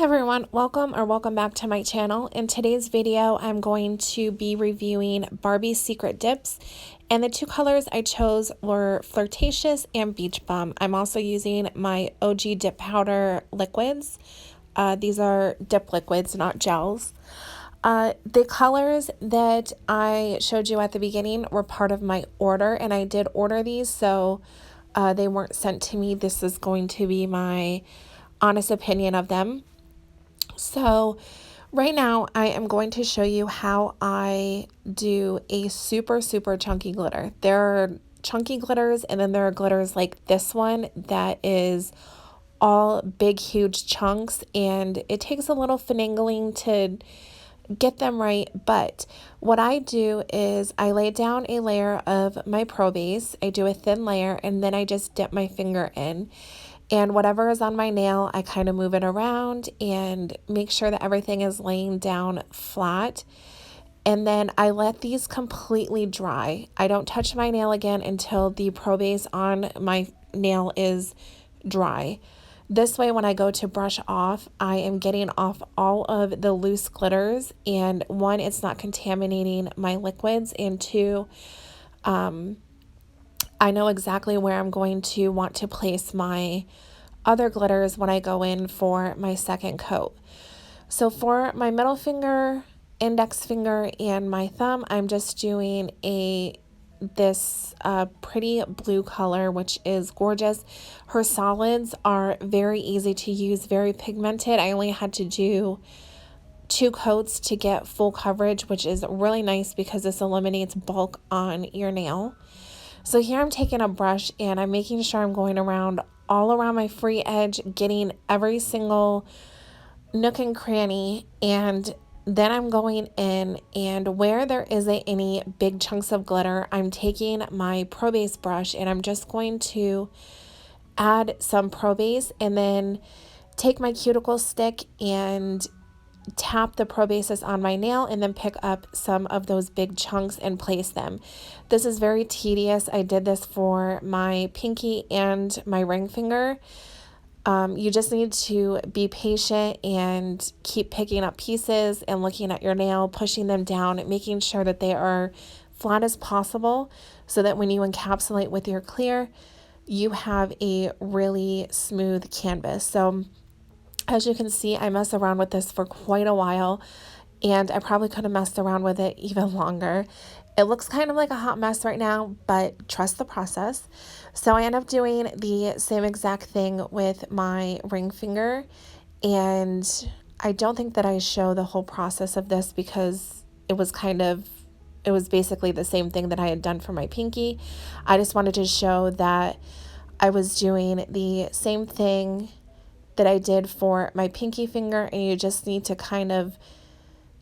everyone, welcome back to my channel. In today's video, I'm going to be reviewing Barbie Secret Dips, and the two colors I chose were Flirtatious and Beach Bum. I'm also using my OG dip powder liquids. These are dip liquids, not gels. The colors that I showed you at the beginning were part of my order, and I did order these, so they weren't sent to me. This is going to be my honest opinion of them. So right now I am going to show you how I do a super chunky glitter. There are chunky glitters, and then there are glitters like this one that is all big huge chunks, and it takes a little finagling to get them right. But what I do is I lay down a layer of my Pro Base. I do a thin layer, and then I just dip my finger in. And whatever is on my nail, I kind of move it around and make sure that everything is laying down flat. And then I let these completely dry. I don't touch my nail again until the Pro Base on my nail is dry. This way, when I go to brush off, I am getting off all of the loose glitters. And one, it's not contaminating my liquids. And two, I know exactly where I'm going to want to place my other glitters when I go in for my second coat. So for my middle finger, index finger, and my thumb, I'm just doing this pretty blue color, which is gorgeous. Her solids are very easy to use, very pigmented. I only had to do 2 coats to get full coverage, which is really nice because this eliminates bulk on your nail. So here I'm taking a brush and I'm making sure I'm going around all around my free edge, getting every single nook and cranny, and then I'm going in, and where there isn't any big chunks of glitter, I'm taking my Pro Base brush and I'm just going to add some Pro Base and then take my cuticle stick and tap the Pro Bases on my nail and then pick up some of those big chunks and place them. This is very tedious. I did this for my pinky and my ring finger. You just need to be patient and keep picking up pieces and looking at your nail, pushing them down, making sure that they are flat as possible so that when you encapsulate with your clear, you have a really smooth canvas. So as you can see, I mess around with this for quite a while, and I probably could have messed around with it even longer. It looks kind of like a hot mess right now, but trust the process. So I end up doing the same exact thing with my ring finger, and I don't think that I show the whole process of this because it was basically the same thing that I had done for my pinky. I just wanted to show that I was doing the same thing that I did for my pinky finger, and you just need to kind of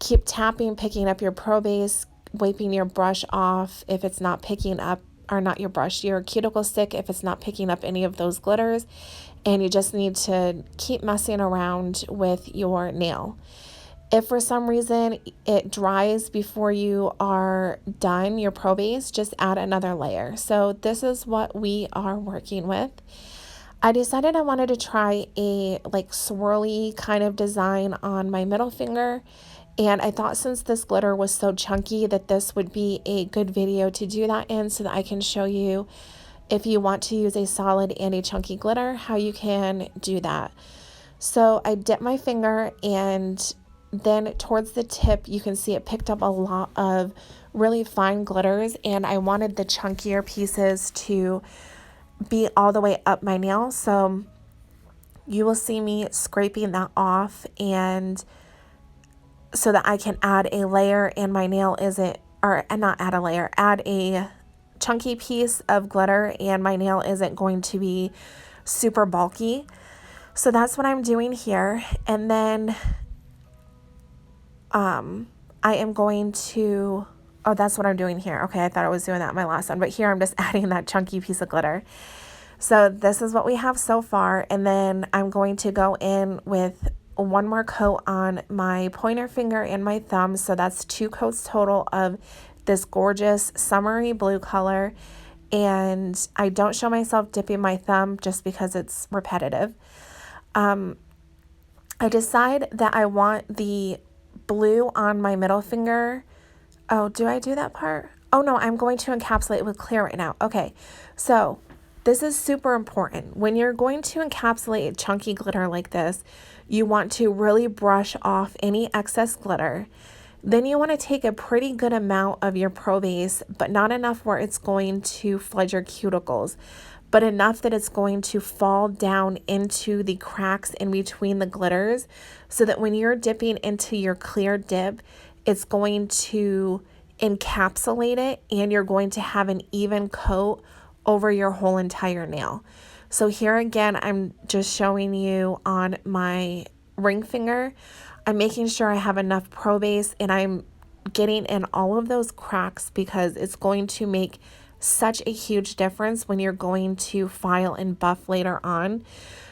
keep tapping, picking up your Pro Base, wiping your brush off if it's not picking up, or not your brush, your cuticle stick if it's not picking up any of those glitters, and you just need to keep messing around with your nail. If for some reason it dries before you are done your Pro Base, just add another layer. So this is what we are working with. I decided I wanted to try a swirly kind of design on my middle finger, and I thought since this glitter was so chunky that this would be a good video to do that in, so that I can show you, if you want to use a solid and a chunky glitter, how you can do that. So I dip my finger, and then towards the tip you can see it picked up a lot of really fine glitters, and I wanted the chunkier pieces to be all the way up my nail. So you will see me scraping that off, and so that I can add a layer and my nail isn't, or not add a layer, add a chunky piece of glitter and my nail isn't going to be super bulky. So that's what I'm doing here. And then I am going to, oh, that's what I'm doing here. Okay, I thought I was doing that in my last one, but here I'm just adding that chunky piece of glitter. So this is what we have so far, and then I'm going to go in with one more coat on my pointer finger and my thumb. So that's 2 coats total of this gorgeous summery blue color, and I don't show myself dipping my thumb just because it's repetitive. I decide that I want the blue on my middle finger. Oh, do I do that part? Oh no, I'm going to encapsulate it with clear right now. Okay, so this is super important. When you're going to encapsulate chunky glitter like this, you want to really brush off any excess glitter. Then you want to take a pretty good amount of your Pro Base, but not enough where it's going to flood your cuticles, but enough that it's going to fall down into the cracks in between the glitters, so that when you're dipping into your clear dip, it's going to encapsulate it and you're going to have an even coat over your whole entire nail. So here again, I'm just showing you on my ring finger. I'm making sure I have enough Pro Base and I'm getting in all of those cracks, because it's going to make such a huge difference when you're going to file and buff later on.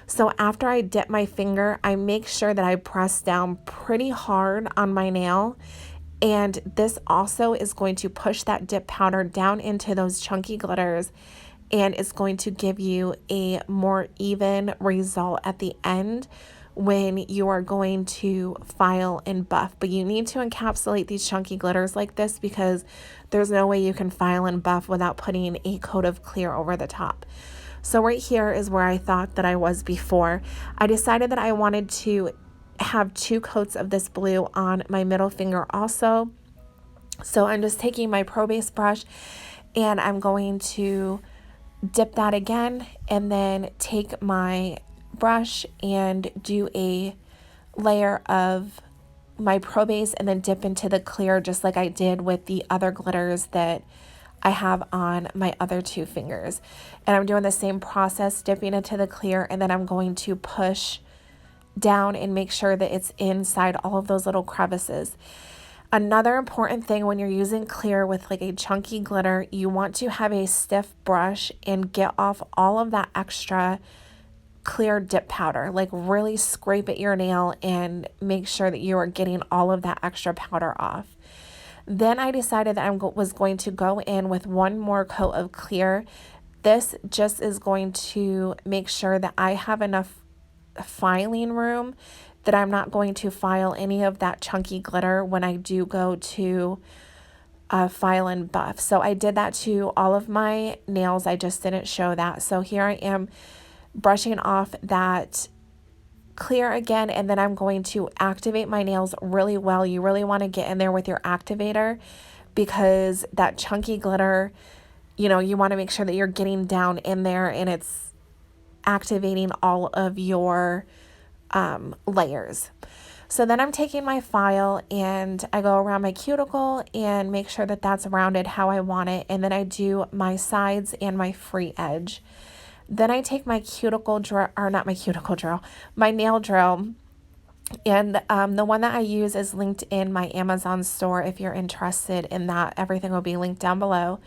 So after I dip my finger, I make sure that I press down pretty hard on my nail. And this also is going to push that dip powder down into those chunky glitters, and it's going to give you a more even result at the end when you are going to file and buff. But you need to encapsulate these chunky glitters like this, because there's no way you can file and buff without putting a coat of clear over the top. So right here is where I thought that I was before. I decided that I wanted to have 2 coats of this blue on my middle finger also. So I'm just taking my Pro Base brush and I'm going to dip that again, and then take my brush and do a layer of my Pro Base and then dip into the clear, just like I did with the other glitters that I have on my other 2 fingers. And I'm doing the same process, dipping into the clear, and then I'm going to push down and make sure that it's inside all of those little crevices. Another important thing when you're using clear with like a chunky glitter, you want to have a stiff brush and get off all of that extra clear dip powder. Like really scrape at your nail and make sure that you are getting all of that extra powder off. Then I decided that I was going to go in with 1 more coat of clear. This just is going to make sure that I have enough filing room, that I'm not going to file any of that chunky glitter when I do go to file and buff. So I did that to all of my nails. I just didn't show that. So here I am brushing off that clear again, and then I'm going to activate my nails really well. You really want to get in there with your activator, because that chunky glitter, you know, you want to make sure that you're getting down in there and it's activating all of your layers. So then I'm taking my file and I go around my cuticle and make sure that that's rounded how I want it. And then I do my sides and my free edge. Then I take my cuticle drill, or not my cuticle drill, my nail drill. And the one that I use is linked in my Amazon store. If you're interested in that, everything will be linked down below.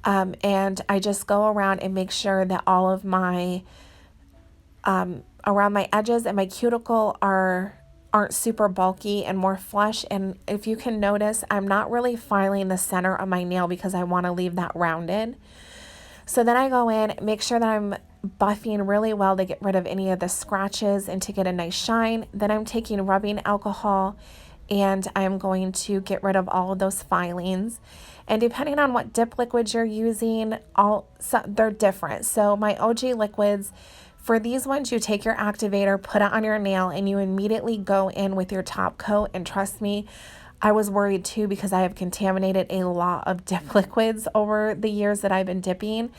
And I just go around and make sure that all of my, around my edges and my cuticle aren't super bulky and more flush. And if you can notice, I'm not really filing the center of my nail because I want to leave that rounded. So then I go in, make sure that I'm buffing really well to get rid of any of the scratches and to get a nice shine. Then I'm taking rubbing alcohol and I'm going to get rid of all of those filings. And depending on what dip liquids you're using, they're different. So my OG liquids, for these ones, you take your activator, put it on your nail, and you immediately go in with your top coat. And trust me, I was worried too, because I have contaminated a lot of dip liquids over the years that I've been dipping.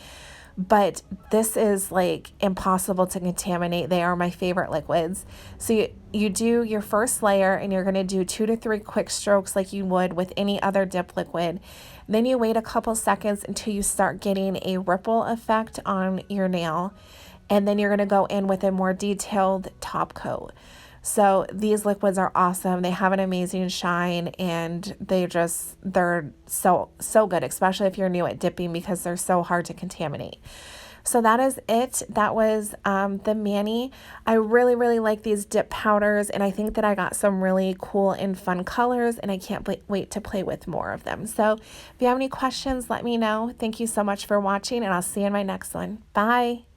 But this is like impossible to contaminate. They are my favorite liquids. So you do your first layer and you're going to do 2 to 3 quick strokes like you would with any other dip liquid. Then you wait a couple seconds until you start getting a ripple effect on your nail. And then you're going to go in with a more detailed top coat. So these liquids are awesome. They have an amazing shine and they're so good, especially if you're new at dipping, because they're so hard to contaminate. So that is it. That was the Mani. I really, really like these dip powders, and I think that I got some really cool and fun colors, and I can't wait to play with more of them. So if you have any questions, let me know. Thank you so much for watching, and I'll see you in my next one. Bye.